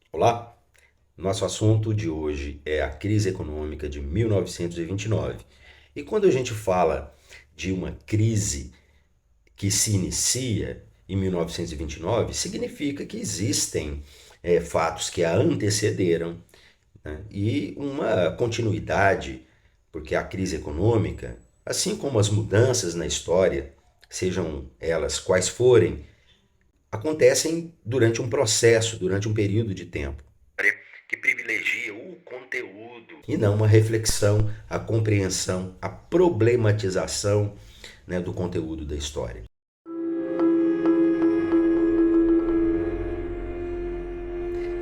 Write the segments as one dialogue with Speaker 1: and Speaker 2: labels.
Speaker 1: Olá, nosso assunto de hoje é a crise econômica de 1929. E quando a gente fala de uma crise que se inicia em 1929, significa que existem fatos que a antecederam, né, e uma continuidade, porque a crise econômica, assim como as mudanças na história, sejam elas quais forem, acontecem durante um processo, durante um período de tempo que privilegia o conteúdo e não uma reflexão, a compreensão, a problematização, né, do conteúdo da história.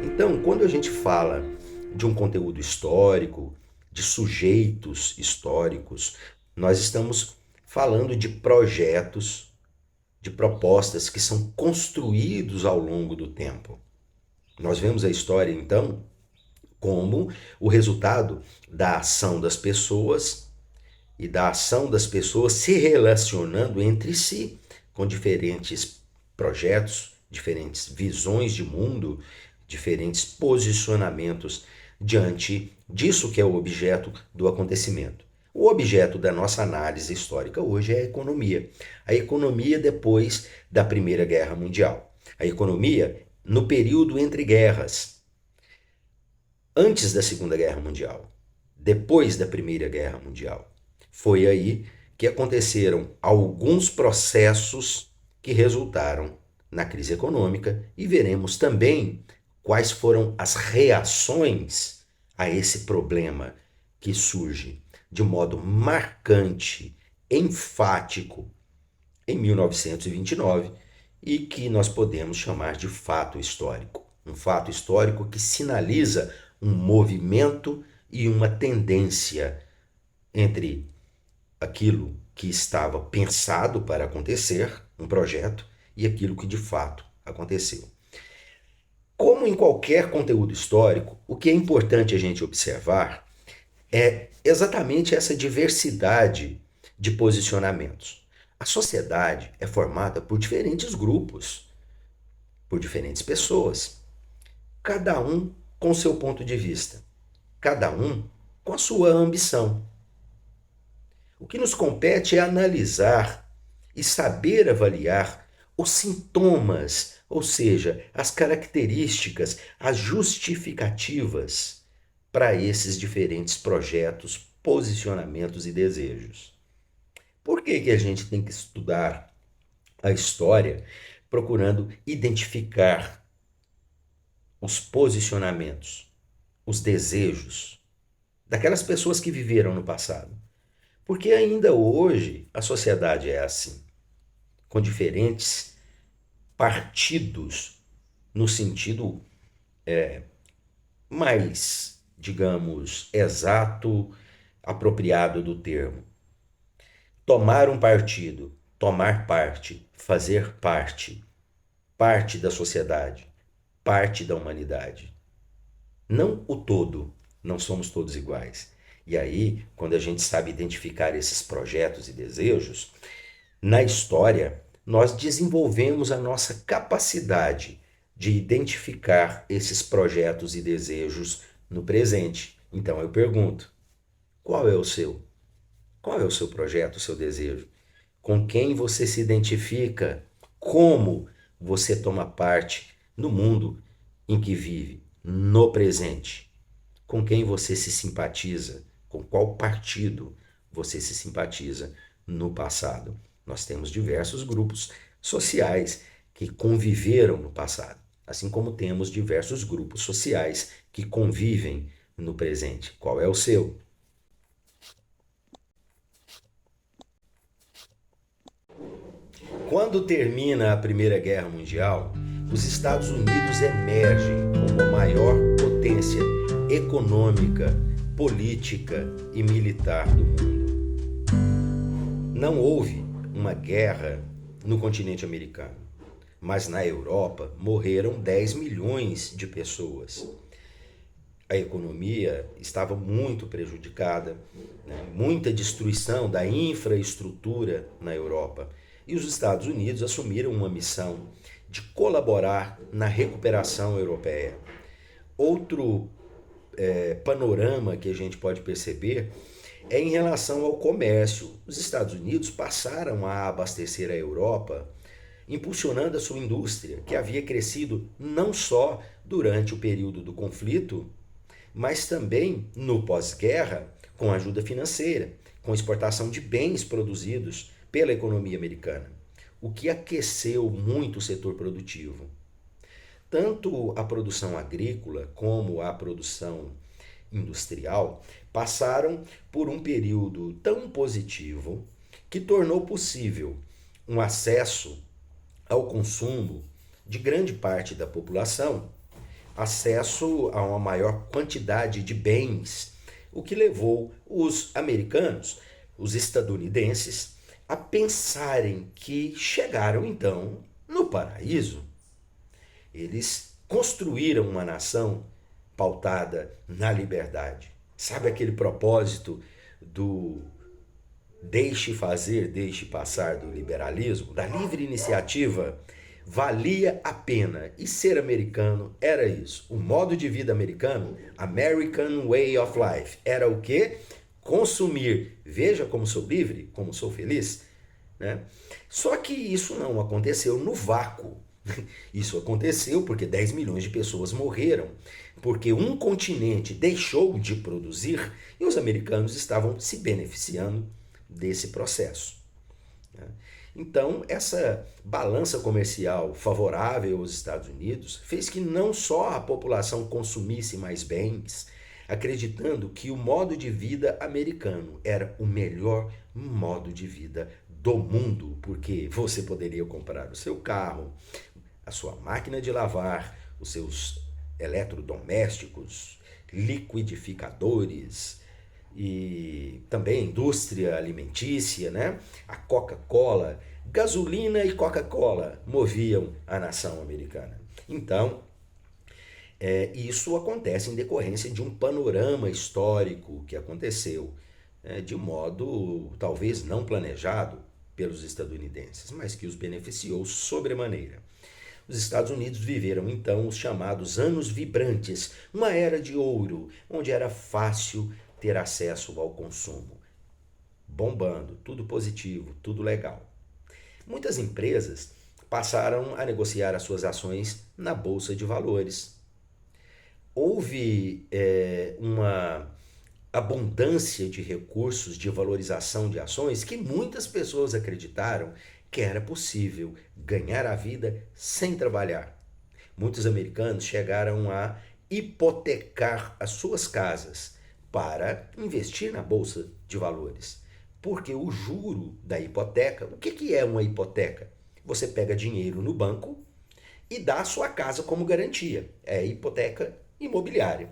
Speaker 1: Então, quando a gente fala de um conteúdo histórico, de sujeitos históricos, nós estamos falando de projetos, de propostas que são construídos ao longo do tempo. Nós vemos a história, então, como o resultado da ação das pessoas e da ação das pessoas se relacionando entre si com diferentes projetos, diferentes visões de mundo, diferentes posicionamentos diante disso que é o objeto do acontecimento. O objeto da nossa análise histórica hoje é a economia. A economia depois da Primeira Guerra Mundial. A economia no período entre guerras, antes da Segunda Guerra Mundial, depois da Primeira Guerra Mundial. Foi aí que aconteceram alguns processos que resultaram na crise econômica e veremos também quais foram as reações a esse problema que surge de modo marcante, enfático, em 1929 e que nós podemos chamar de fato histórico. Um fato histórico que sinaliza um movimento e uma tendência entre aquilo que estava pensado para acontecer, um projeto, e aquilo que de fato aconteceu. Como em qualquer conteúdo histórico, o que é importante a gente observar é exatamente essa diversidade de posicionamentos. A sociedade é formada por diferentes grupos, por diferentes pessoas, cada um com seu ponto de vista, cada um com a sua ambição. O que nos compete é analisar e saber avaliar os sintomas, ou seja, as características, as justificativas para esses diferentes projetos, posicionamentos e desejos. Por que a gente tem que estudar a história procurando identificar os posicionamentos, os desejos daquelas pessoas que viveram no passado? Porque ainda hoje a sociedade é assim, com diferentes partidos no sentido mais, digamos, exato, apropriado do termo. Tomar um partido, tomar parte, fazer parte, parte da sociedade, parte da humanidade. Não o todo, não somos todos iguais. E aí, quando a gente sabe identificar esses projetos e desejos, na história, nós desenvolvemos a nossa capacidade de identificar esses projetos e desejos no presente. Então eu pergunto: qual é o seu? Qual é o seu projeto, o seu desejo? Com quem você se identifica? Como você toma parte no mundo em que vive, no presente? Com quem você se simpatiza? Com qual partido você se simpatiza no passado? Nós temos diversos grupos sociais que conviveram no passado, assim como temos diversos grupos sociais que convivem no presente. Qual é o seu? Quando termina a Primeira Guerra Mundial, os Estados Unidos emergem como a maior potência econômica, política e militar do mundo. Não houve uma guerra no continente americano, mas na Europa morreram 10 milhões de pessoas. A economia estava muito prejudicada, né? Muita destruição da infraestrutura na Europa. E os Estados Unidos assumiram uma missão de colaborar na recuperação europeia. Outro panorama que a gente pode perceber é em relação ao comércio. Os Estados Unidos passaram a abastecer a Europa, impulsionando a sua indústria, que havia crescido não só durante o período do conflito, mas também no pós-guerra, com ajuda financeira, com exportação de bens produzidos pela economia americana, o que aqueceu muito o setor produtivo. Tanto a produção agrícola como a produção industrial passaram por um período tão positivo que tornou possível um acesso ao consumo de grande parte da população, acesso a uma maior quantidade de bens, o que levou os americanos, os estadunidenses, a pensarem que chegaram então no paraíso. Eles construíram uma nação pautada na liberdade. Sabe aquele propósito do deixe fazer, deixe passar do liberalismo, da livre iniciativa? Valia a pena. E ser americano era isso. O modo de vida americano, American Way of Life, era o quê? Consumir. Veja como sou livre, como sou feliz. Né? Só que isso não aconteceu no vácuo. Isso aconteceu porque 10 milhões de pessoas morreram, porque um continente deixou de produzir e os americanos estavam se beneficiando desse processo. Então, essa balança comercial favorável aos Estados Unidos fez que não só a população consumisse mais bens, acreditando que o modo de vida americano era o melhor modo de vida do mundo, porque você poderia comprar o seu carro, a sua máquina de lavar, os seus eletrodomésticos, liquidificadores e também indústria alimentícia, né? A Coca-Cola, gasolina e Coca-Cola moviam a nação americana. Então, isso acontece em decorrência de um panorama histórico que aconteceu de modo talvez não planejado pelos estadunidenses, mas que os beneficiou sobremaneira. Os Estados Unidos viveram então os chamados anos vibrantes, uma era de ouro, onde era fácil ter acesso ao consumo. Bombando, tudo positivo, tudo legal. Muitas empresas passaram a negociar as suas ações na Bolsa de Valores. Houve uma abundância de recursos de valorização de ações que muitas pessoas acreditaram que era possível ganhar a vida sem trabalhar. Muitos americanos chegaram a hipotecar as suas casas para investir na Bolsa de Valores. Porque o juro da hipoteca, o que é uma hipoteca? Você pega dinheiro no banco e dá a sua casa como garantia. É hipoteca imobiliária.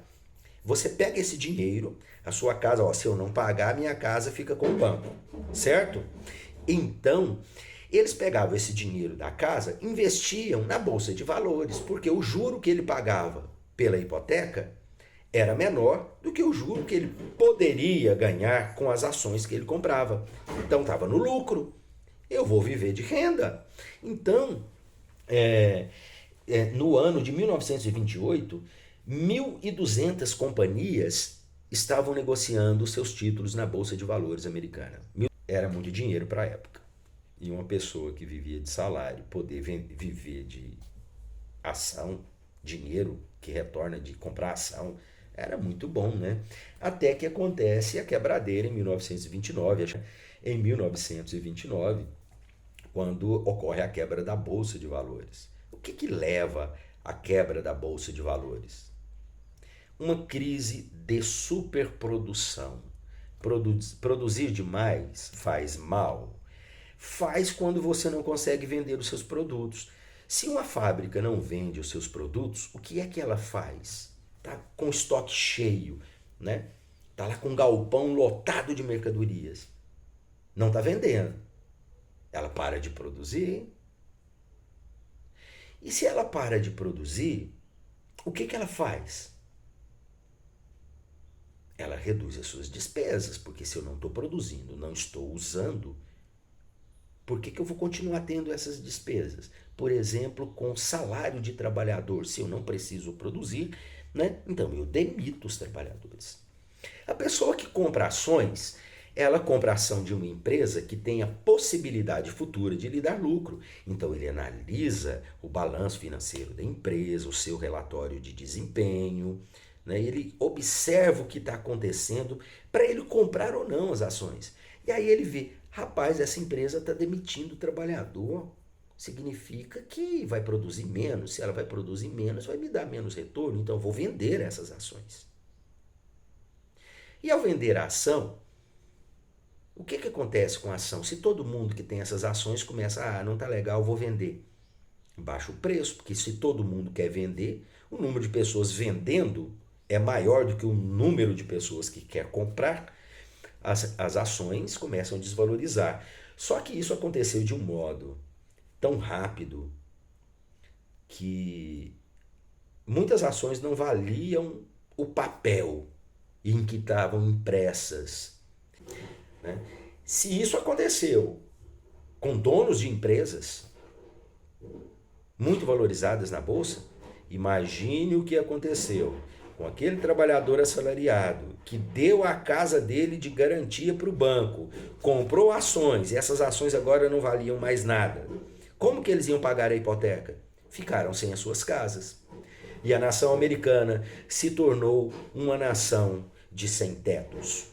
Speaker 1: Você pega esse dinheiro, a sua casa, se eu não pagar, minha casa fica com o banco, certo? Então, eles pegavam esse dinheiro da casa, investiam na Bolsa de Valores, porque o juro que ele pagava pela hipoteca era menor do que o juro que ele poderia ganhar com as ações que ele comprava. Então, estava no lucro. Eu vou viver de renda. Então, no ano de 1928, 1.200 companhias estavam negociando seus títulos na Bolsa de Valores americana. Era muito dinheiro para a época. E uma pessoa que vivia de salário poder viver de ação, dinheiro que retorna de comprar ação, era muito bom, né? Até que acontece a quebradeira em 1929. Em 1929, quando ocorre a quebra da Bolsa de Valores. O que leva à quebra da Bolsa de Valores? Uma crise de superprodução. Produzir demais faz mal. Faz quando você não consegue vender os seus produtos. Se uma fábrica não vende os seus produtos, o que é que ela faz? Está com estoque cheio, né? Está lá com um galpão lotado de mercadorias. Não está vendendo. Ela para de produzir. E se ela para de produzir, o que ela faz? Ela reduz as suas despesas, porque se eu não estou produzindo, não estou usando, Por que eu vou continuar tendo essas despesas? Por exemplo, com salário de trabalhador, se eu não preciso produzir, né? Então eu demito os trabalhadores. A pessoa que compra ações, ela compra a ação de uma empresa que tem a possibilidade futura de lhe dar lucro. Então ele analisa o balanço financeiro da empresa, o seu relatório de desempenho, né? Ele observa o que está acontecendo para ele comprar ou não as ações. E aí ele vê, rapaz, essa empresa está demitindo o trabalhador. Significa que vai produzir menos. Se ela vai produzir menos, vai me dar menos retorno. Então eu vou vender essas ações. E ao vender a ação, o que acontece com a ação? Se todo mundo que tem essas ações começa, não tá legal, vou vender. Baixa o preço, porque se todo mundo quer vender, o número de pessoas vendendo é maior do que o número de pessoas que quer comprar, as ações começam a desvalorizar. Só que isso aconteceu de um modo tão rápido que muitas ações não valiam o papel em que estavam impressas, né? Se isso aconteceu com donos de empresas muito valorizadas na bolsa, imagine o que aconteceu com aquele trabalhador assalariado que deu a casa dele de garantia para o banco, comprou ações e essas ações agora não valiam mais nada. Como que eles iam pagar a hipoteca? Ficaram sem as suas casas. E a nação americana se tornou uma nação de sem-tetos.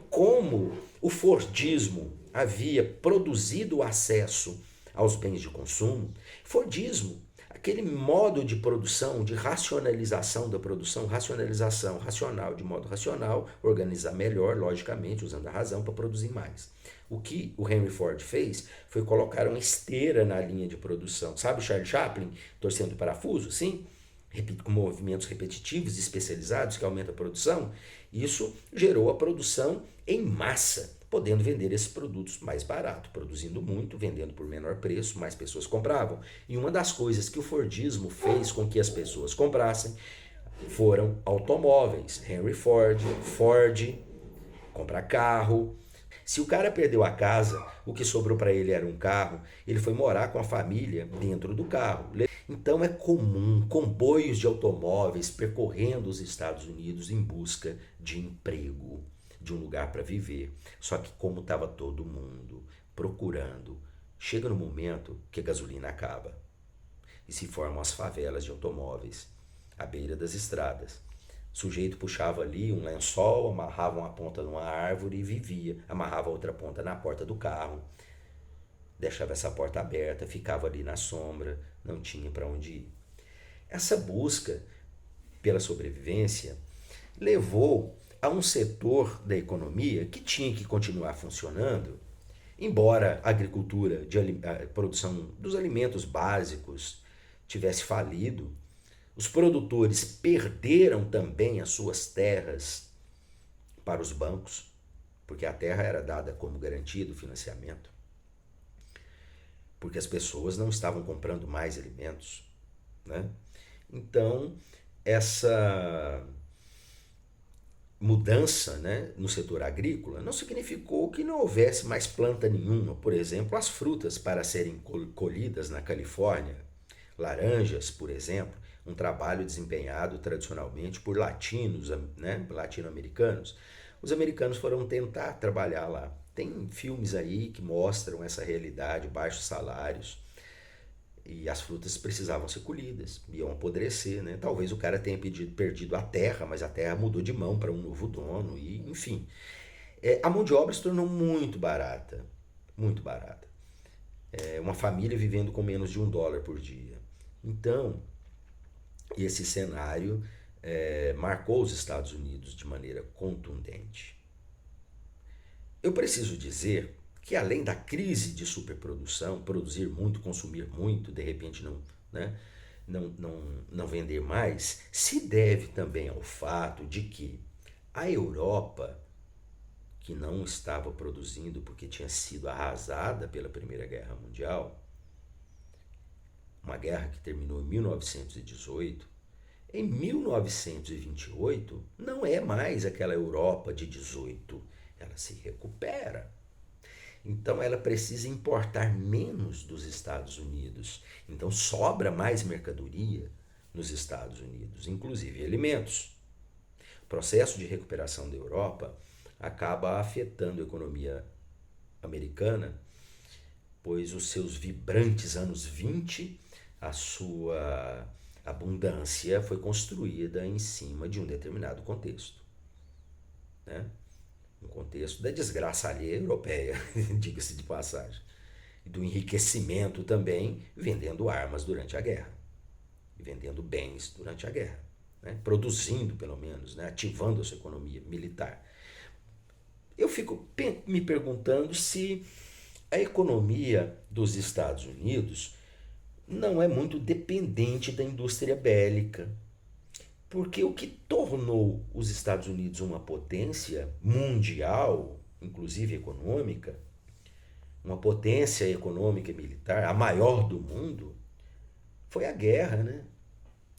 Speaker 1: Como o Fordismo havia produzido o acesso aos bens de consumo, Fordismo, aquele modo de produção, de racionalização da produção, racionalização racional, de modo racional, organizar melhor, logicamente, usando a razão para produzir mais. O que o Henry Ford fez foi colocar uma esteira na linha de produção. Sabe o Charlie Chaplin torcendo o parafuso? Sim. Com movimentos repetitivos, especializados, que aumenta a produção, isso gerou a produção em massa, podendo vender esses produtos mais barato, produzindo muito, vendendo por menor preço, mais pessoas compravam. E uma das coisas que o Fordismo fez com que as pessoas comprassem foram automóveis. Henry Ford, Ford, comprar carro. Se o cara perdeu a casa, o que sobrou para ele era um carro, ele foi morar com a família dentro do carro. Então é comum comboios de automóveis percorrendo os Estados Unidos em busca de emprego, de um lugar para viver. Só que como estava todo mundo procurando, chega no momento que a gasolina acaba e se formam as favelas de automóveis à beira das estradas. O sujeito puxava ali um lençol, amarrava uma ponta numa árvore e vivia. Amarrava a outra ponta na porta do carro, deixava essa porta aberta, ficava ali na sombra, não tinha para onde ir. Essa busca pela sobrevivência levou a um setor da economia que tinha que continuar funcionando, embora a agricultura, a produção dos alimentos básicos tivesse falido. Os produtores perderam também as suas terras para os bancos, porque a terra era dada como garantia do financiamento, porque as pessoas não estavam comprando mais alimentos, né? Então, essa mudança, né, no setor agrícola não significou que não houvesse mais planta nenhuma. Por exemplo, as frutas para serem colhidas na Califórnia, laranjas, por exemplo, um trabalho desempenhado tradicionalmente por latinos, né, latino-americanos. Os americanos foram tentar trabalhar lá. Tem filmes aí que mostram essa realidade, baixos salários, e as frutas precisavam ser colhidas, iam apodrecer, né? Talvez o cara tenha perdido a terra, mas a terra mudou de mão para um novo dono, e enfim. A mão de obra se tornou muito barata, muito barata. Uma família vivendo com menos de $1 por dia. Então, esse cenário marcou os Estados Unidos de maneira contundente. Eu preciso dizer que além da crise de superprodução, produzir muito, consumir muito, de repente não vender mais, se deve também ao fato de que a Europa, que não estava produzindo porque tinha sido arrasada pela Primeira Guerra Mundial, uma guerra que terminou em 1918, em 1928 não é mais aquela Europa de 18, ela se recupera. Então ela precisa importar menos dos Estados Unidos. Então sobra mais mercadoria nos Estados Unidos, inclusive alimentos. O processo de recuperação da Europa acaba afetando a economia americana, pois os seus vibrantes anos 20, a sua abundância foi construída em cima de um determinado contexto, né? Um contexto da desgraça alheia europeia, diga-se de passagem, e do enriquecimento também, vendendo armas durante a guerra, e vendendo bens durante a guerra, né? Produzindo pelo menos, né? Ativando a sua economia militar. Eu fico me perguntando se a economia dos Estados Unidos não é muito dependente da indústria bélica. Porque o que tornou os Estados Unidos uma potência mundial, inclusive econômica, uma potência econômica e militar, a maior do mundo, foi a guerra, né?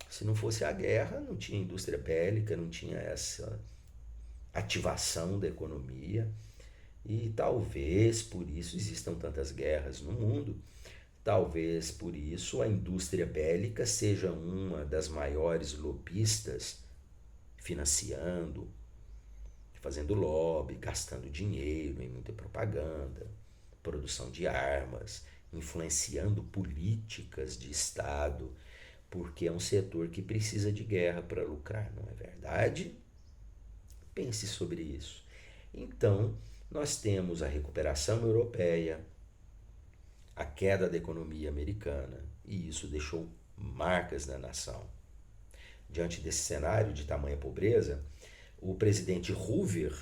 Speaker 1: Se não fosse a guerra, não tinha indústria bélica, não tinha essa ativação da economia. E talvez por isso existam tantas guerras no mundo. Talvez por isso a indústria bélica seja uma das maiores lobistas, financiando, fazendo lobby, gastando dinheiro em muita propaganda, produção de armas, influenciando políticas de Estado, porque é um setor que precisa de guerra para lucrar, não é verdade? Pense sobre isso. Então, nós temos a recuperação europeia, a queda da economia americana, e isso deixou marcas na nação. Diante desse cenário de tamanha pobreza, o presidente Hoover,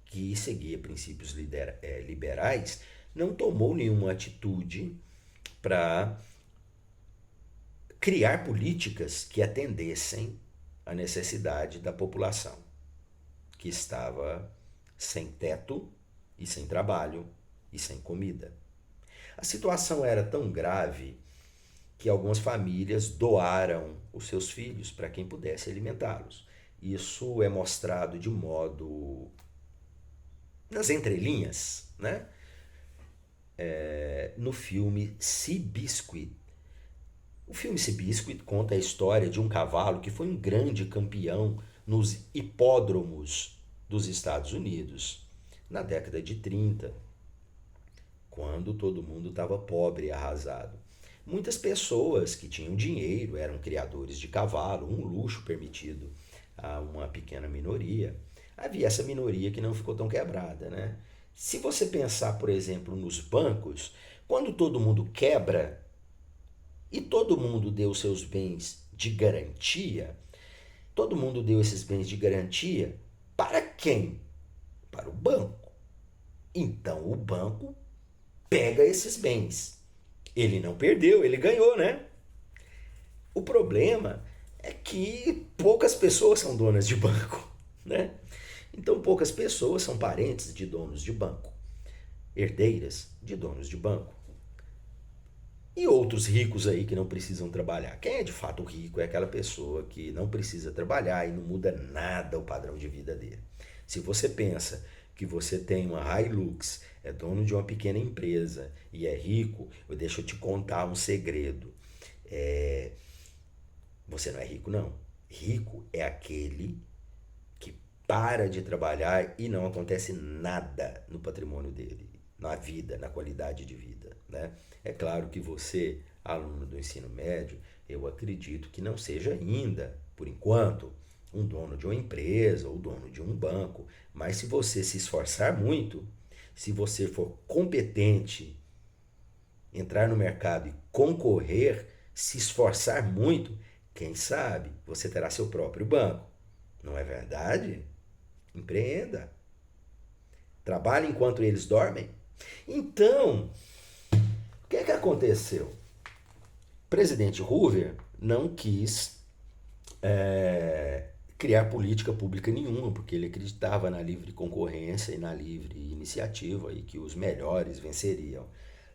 Speaker 1: que seguia princípios liberais, não tomou nenhuma atitude para criar políticas que atendessem à necessidade da população, que estava sem teto e sem trabalho e sem comida. A situação era tão grave que algumas famílias doaram os seus filhos para quem pudesse alimentá-los. Isso é mostrado de modo nas entrelinhas, né? No filme Seabiscuit. O filme Seabiscuit conta a história de um cavalo que foi um grande campeão nos hipódromos dos Estados Unidos na década de 30, quando todo mundo estava pobre e arrasado. Muitas pessoas que tinham dinheiro eram criadores de cavalo, um luxo permitido a uma pequena minoria. Havia essa minoria que não ficou tão quebrada, né? Se você pensar, por exemplo, nos bancos, quando todo mundo quebra e todo mundo deu seus bens de garantia, todo mundo deu esses bens de garantia para quem? Para o banco. Então o banco pega esses bens. Ele não perdeu, ele ganhou, né? O problema é que poucas pessoas são donas de banco, né? Então poucas pessoas são parentes de donos de banco, herdeiras de donos de banco. E outros ricos aí que não precisam trabalhar. Quem é de fato rico é aquela pessoa que não precisa trabalhar e não muda nada o padrão de vida dele. Se você pensa que você tem uma Hilux, é dono de uma pequena empresa e é rico, deixa eu te contar um segredo. Você não é rico, não. Rico é aquele que para de trabalhar e não acontece nada no patrimônio dele, na vida, na qualidade de vida, né? É claro que você, aluno do ensino médio, eu acredito que não seja ainda, por enquanto, um dono de uma empresa ou dono de um banco, mas se você se esforçar muito, se você for competente, entrar no mercado e concorrer, se esforçar muito, quem sabe você terá seu próprio banco. Não é verdade? Empreenda. Trabalhe enquanto eles dormem. Então, o que é que aconteceu? O presidente Hoover não quis criar política pública nenhuma, porque ele acreditava na livre concorrência e na livre iniciativa e que os melhores venceriam.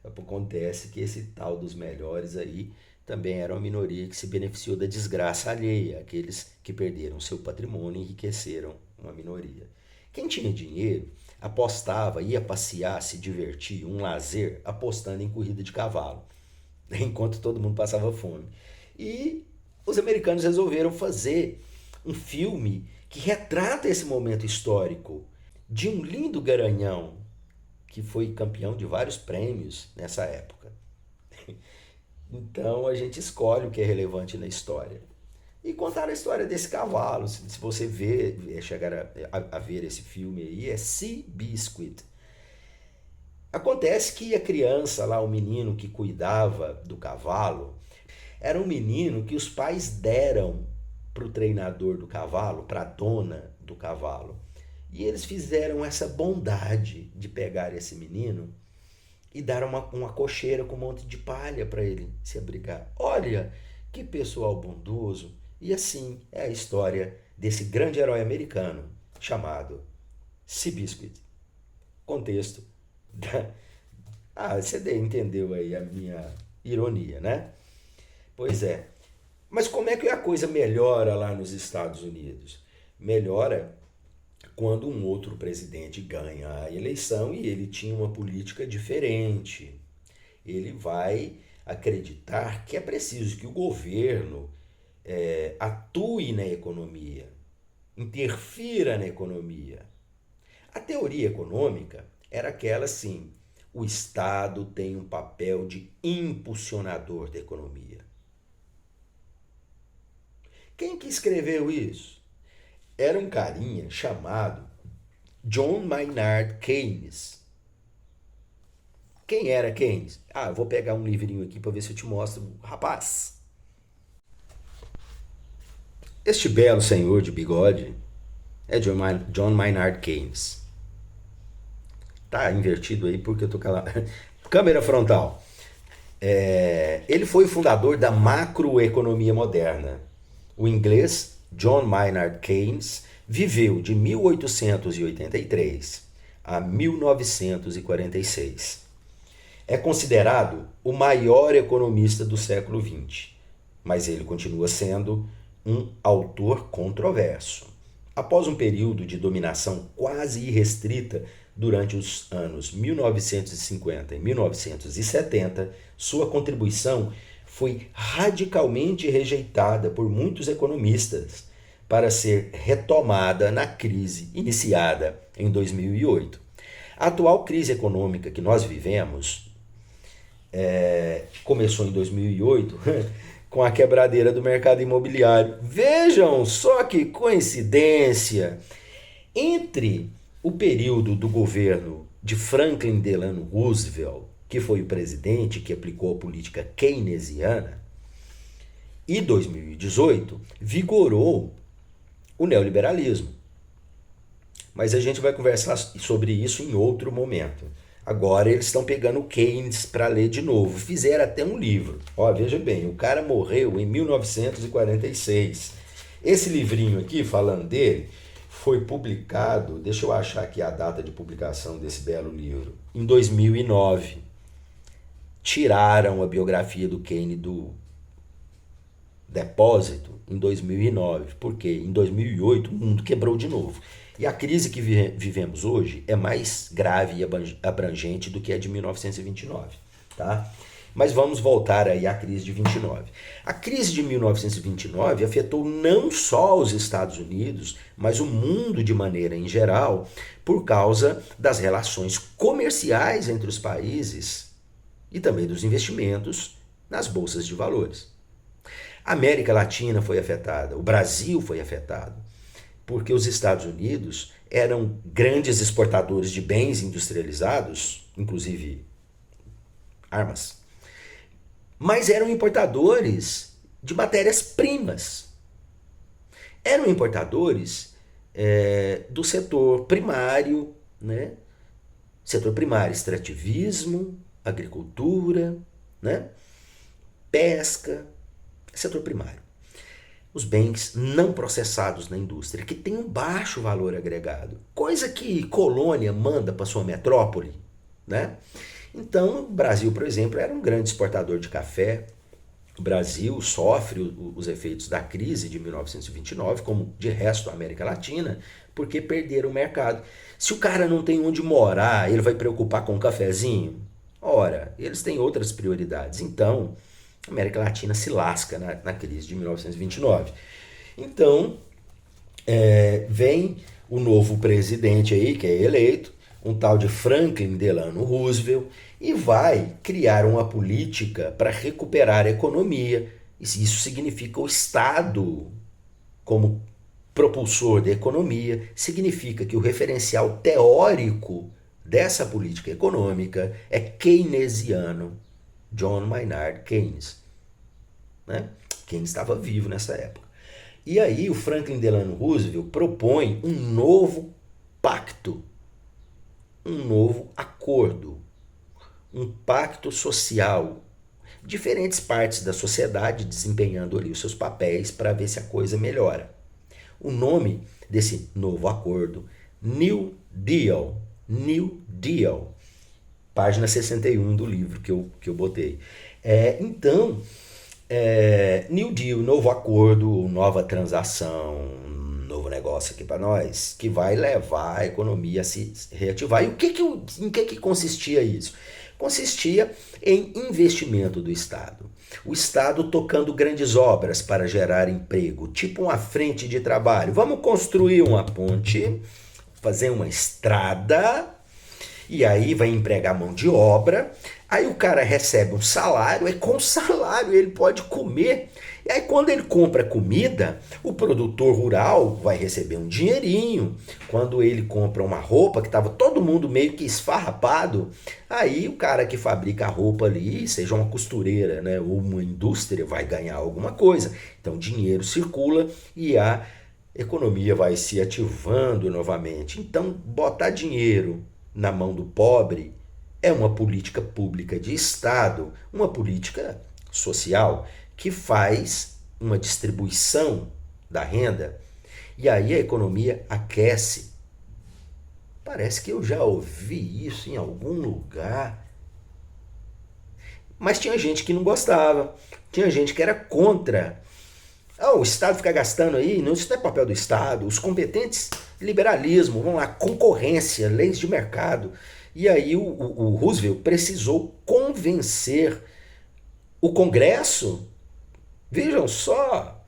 Speaker 1: Acontece que esse tal dos melhores aí também era uma minoria que se beneficiou da desgraça alheia, aqueles que perderam seu patrimônio e enriqueceram uma minoria. Quem tinha dinheiro apostava, ia passear, se divertir, um lazer, apostando em corrida de cavalo, enquanto todo mundo passava fome. E os americanos resolveram fazer um filme que retrata esse momento histórico de um lindo garanhão que foi campeão de vários prêmios nessa época. Então a gente escolhe o que é relevante na história. E contar a história desse cavalo. Se você chegar a ver esse filme aí, é Seabiscuit. Acontece que a criança lá, o menino que cuidava do cavalo, era um menino que os pais deram para o treinador do cavalo, para a dona do cavalo. E eles fizeram essa bondade de pegar esse menino e dar uma cocheira com um monte de palha para ele se abrigar. Olha, que pessoal bondoso. E assim é a história desse grande herói americano chamado Seabiscuit. Contexto da... você entendeu aí a minha ironia, né? Pois é. Mas como é que a coisa melhora lá nos Estados Unidos? Melhora quando um outro presidente ganha a eleição e ele tinha uma política diferente. Ele vai acreditar que é preciso que o governo atue na economia, interfira na economia. A teoria econômica era aquela assim: o Estado tem um papel de impulsionador da economia. Quem que escreveu isso? Era um carinha chamado John Maynard Keynes. Quem era Keynes? Eu vou pegar um livrinho aqui para ver se eu te mostro. Rapaz, este belo senhor de bigode é John Maynard Keynes. Tá invertido aí porque eu tô calado. Câmera frontal. Ele foi o fundador da macroeconomia moderna. O inglês John Maynard Keynes viveu de 1883 a 1946. É considerado o maior economista do século XX, mas ele continua sendo um autor controverso. Após um período de dominação quase irrestrita durante os anos 1950 e 1970, sua contribuição foi radicalmente rejeitada por muitos economistas para ser retomada na crise iniciada em 2008. A atual crise econômica que nós vivemos começou em 2008 com a quebradeira do mercado imobiliário. Vejam só que coincidência! Entre o período do governo de Franklin Delano Roosevelt, que foi o presidente que aplicou a política keynesiana, e 2018, vigorou o neoliberalismo. Mas a gente vai conversar sobre isso em outro momento. Agora eles estão pegando o Keynes para ler de novo. Fizeram até um livro. Veja bem, o cara morreu em 1946. Esse livrinho aqui, falando dele, foi publicado, deixa eu achar aqui a data de publicação desse belo livro, em 2009. Tiraram a biografia do Keynes do depósito em 2009, porque em 2008 o mundo quebrou de novo. E a crise que vivemos hoje é mais grave e abrangente do que a de 1929, tá? Mas vamos voltar aí à crise de 29. A crise de 1929 afetou não só os Estados Unidos, mas o mundo de maneira em geral, por causa das relações comerciais entre os países e também dos investimentos nas bolsas de valores. A América Latina foi afetada, o Brasil foi afetado, porque os Estados Unidos eram grandes exportadores de bens industrializados, inclusive armas, mas eram importadores de matérias-primas. Eram importadores do setor primário, né? Setor primário, extrativismo, agricultura, né? Pesca, setor primário. Os bens não processados na indústria, que tem um baixo valor agregado, coisa que colônia manda para sua metrópole, né? Então, o Brasil, por exemplo, era um grande exportador de café, O Brasil sofre os efeitos da crise de 1929, como de resto a América Latina, porque perderam o mercado. Se o cara não tem onde morar, ele vai preocupar com um cafezinho? Ora, eles têm outras prioridades. Então, a América Latina se lasca na crise de 1929. Então, vem o novo presidente aí, que é eleito, um tal de Franklin Delano Roosevelt, e vai criar uma política para recuperar a economia. Isso significa o Estado como propulsor da economia, significa que o referencial teórico dessa política econômica é keynesiano, John Maynard Keynes. Né? Keynes estava vivo nessa época. E aí o Franklin Delano Roosevelt propõe um novo pacto, um novo acordo, um pacto social, diferentes partes da sociedade desempenhando ali os seus papéis para ver se a coisa melhora. O nome desse novo acordo, New Deal, página 61 do livro que eu botei. New Deal, novo acordo, nova transação, novo negócio aqui para nós, que vai levar a economia a se reativar. E em que consistia isso? Consistia em investimento do Estado. O Estado tocando grandes obras para gerar emprego, tipo uma frente de trabalho. Vamos construir uma ponte, fazer uma estrada, e aí vai empregar mão de obra, aí o cara recebe um salário, e com o salário ele pode comer. E aí quando ele compra comida, o produtor rural vai receber um dinheirinho. Quando ele compra uma roupa, que estava todo mundo meio que esfarrapado, aí o cara que fabrica a roupa ali, seja uma costureira, né, ou uma indústria, vai ganhar alguma coisa. Então dinheiro circula e a economia vai se ativando novamente. Então botar dinheiro na mão do pobre é uma política pública de Estado, uma política social que faz uma distribuição da renda e aí a economia aquece. Parece que eu já ouvi isso em algum lugar. Mas tinha gente que não gostava, tinha gente que era contra. O Estado fica gastando aí, não, isso não é papel do Estado. Os competentes, liberalismo, vamos lá, concorrência, leis de mercado. E aí o Roosevelt precisou convencer o Congresso, vejam só,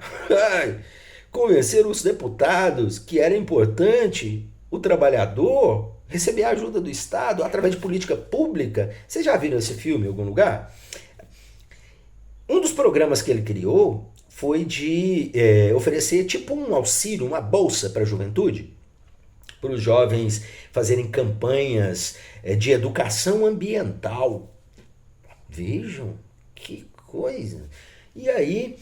Speaker 1: convencer os deputados que era importante o trabalhador receber a ajuda do Estado através de política pública. Vocês já viram esse filme em algum lugar? Um dos programas que ele criou foi de oferecer tipo um auxílio, uma bolsa para a juventude, para os jovens fazerem campanhas de educação ambiental. Vejam, que coisa! E aí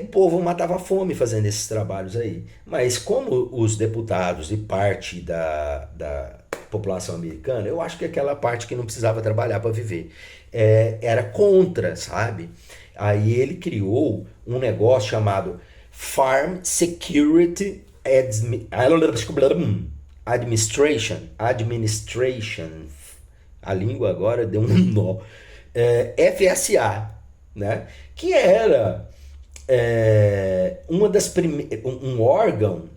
Speaker 1: o povo matava a fome fazendo esses trabalhos aí. Mas como os deputados e parte da população americana, eu acho que aquela parte que não precisava trabalhar para viver, era contra, sabe? Aí ele criou um negócio chamado Farm Security Administration. A língua agora deu um nó. FSA, né? Que era um órgão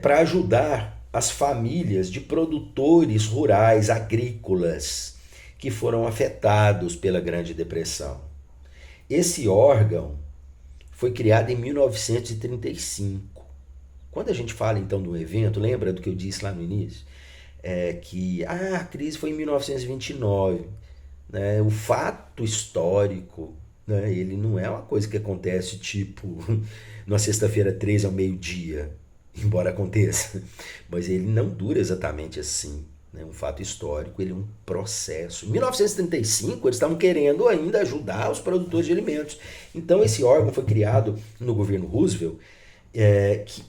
Speaker 1: para ajudar as famílias de produtores rurais, agrícolas, que foram afetados pela Grande Depressão. Esse órgão foi criado em 1935. Quando a gente fala então do evento, lembra do que eu disse lá no início? Que a crise foi em 1929. Né? O fato histórico, né? Ele não é uma coisa que acontece tipo na sexta-feira 13 ao meio-dia, embora aconteça, mas ele não dura exatamente assim. Um fato histórico, ele é um processo. Em 1935, eles estavam querendo ainda ajudar os produtores de alimentos. Então, esse órgão foi criado no governo Roosevelt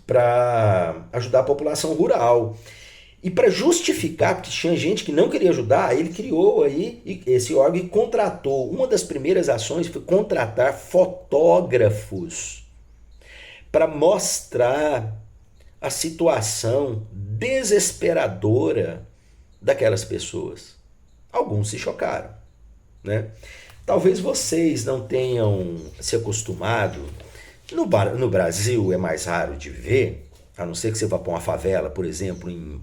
Speaker 1: para ajudar a população rural. E para justificar, porque tinha gente que não queria ajudar, ele criou aí esse órgão e contratou. Uma das primeiras ações foi contratar fotógrafos para mostrar a situação desesperadora daquelas pessoas. Alguns se chocaram, né? Talvez vocês não tenham se acostumado. No Brasil é mais raro de ver, a não ser que você vá para uma favela, por exemplo, em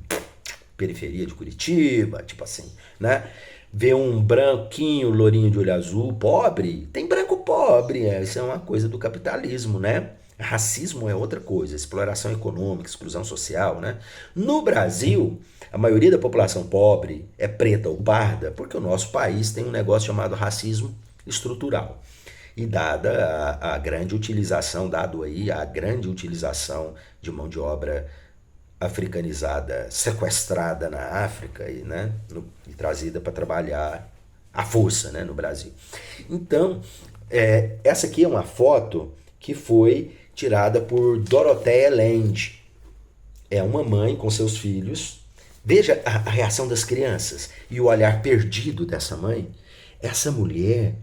Speaker 1: periferia de Curitiba, tipo assim, né? Ver um branquinho, lourinho de olho azul, pobre. Tem branco pobre, isso é uma coisa do capitalismo, né? Racismo é outra coisa, exploração econômica, exclusão social, né? No Brasil, a maioria da população pobre é preta ou parda, porque o nosso país tem um negócio chamado racismo estrutural. E dada a grande utilização, dado aí a grande utilização de mão de obra africanizada, sequestrada na África e trazida para trabalhar à força, né, no Brasil. Então, essa aqui é uma foto que foi tirada por Dorothea Lange. É uma mãe com seus filhos. Veja a reação das crianças e o olhar perdido dessa mãe. Essa mulher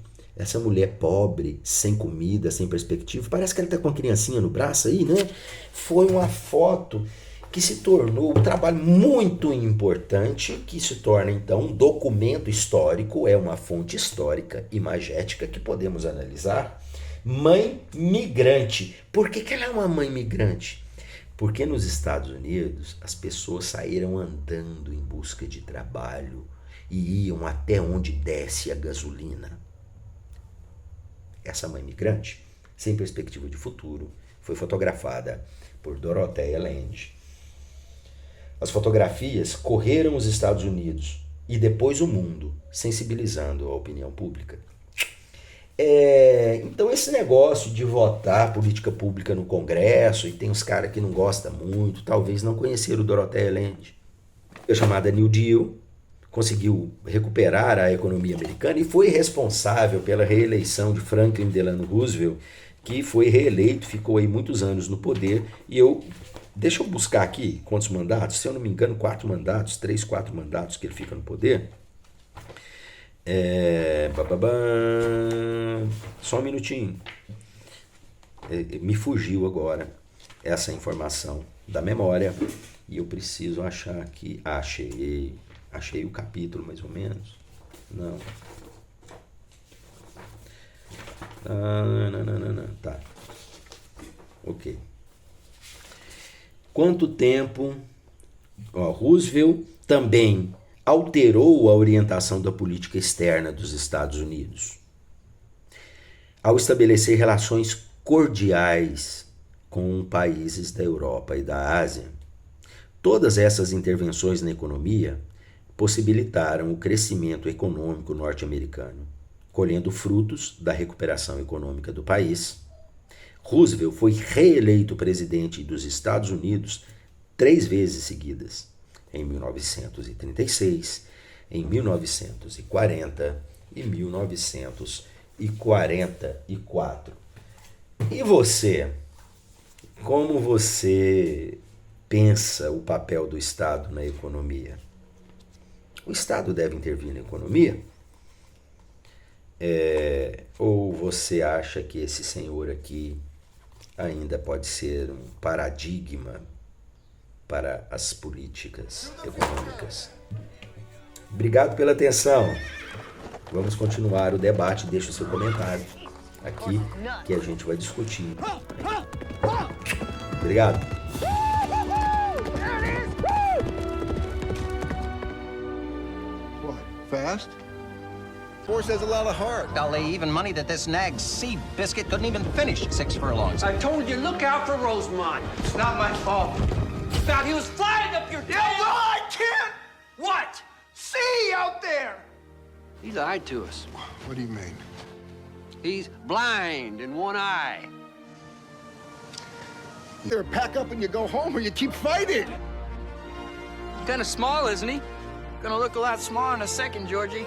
Speaker 1: pobre, sem comida, sem perspectiva, parece que ela está com uma criancinha no braço aí, né? Foi uma foto que se tornou um trabalho muito importante, que se torna então um documento histórico, é uma fonte histórica, imagética, que podemos analisar. Mãe migrante. Por que ela é uma mãe migrante? Porque nos Estados Unidos as pessoas saíram andando em busca de trabalho e iam até onde desce a gasolina. Essa mãe migrante, sem perspectiva de futuro, foi fotografada por Dorothea Lange. As fotografias correram os Estados Unidos e depois o mundo, sensibilizando a opinião pública. Então esse negócio de votar política pública no Congresso, e tem uns caras que não gostam muito, talvez não conheceram o Dorothea Lange. A chamada New Deal conseguiu recuperar a economia americana e foi responsável pela reeleição de Franklin Delano Roosevelt, que foi reeleito, ficou aí muitos anos no poder. E deixa eu buscar aqui quantos mandatos, se eu não me engano 4 mandatos, 4 mandatos que ele fica no poder. Só um minutinho. Me fugiu agora essa informação da memória e eu preciso achar aqui. Achei o capítulo mais ou menos. Não. Tá. Ok. Quanto tempo Roosevelt também alterou a orientação da política externa dos Estados Unidos ao estabelecer relações cordiais com países da Europa e da Ásia. Todas essas intervenções na economia possibilitaram o crescimento econômico norte-americano, colhendo frutos da recuperação econômica do país. Roosevelt foi reeleito presidente dos Estados Unidos 3 vezes seguidas, em 1936, em 1940 e 1944. E você? Como você pensa o papel do Estado na economia? O Estado deve intervir na economia? Ou você acha que esse senhor aqui ainda pode ser um paradigma para as políticas econômicas? Obrigado pela atenção. Vamos continuar o debate. Deixe o seu comentário aqui que a gente vai discutir. Obrigado.
Speaker 2: Fast? Force has a lot of heart.
Speaker 3: I'll lay even money that this nag Sea Biscuit couldn't even finish 6 furlongs.
Speaker 4: I told you, look out for Rosemont. It's not my fault. Thought he was flying up your tail.
Speaker 2: Yeah, well, I can't
Speaker 4: What?
Speaker 2: see out there.
Speaker 4: He lied to us.
Speaker 2: What do you mean?
Speaker 4: He's blind in one eye.
Speaker 2: Either pack up and you go home or you keep fighting.
Speaker 5: Kind of small, isn't he? Gonna look a lot smaller in a second, Georgie.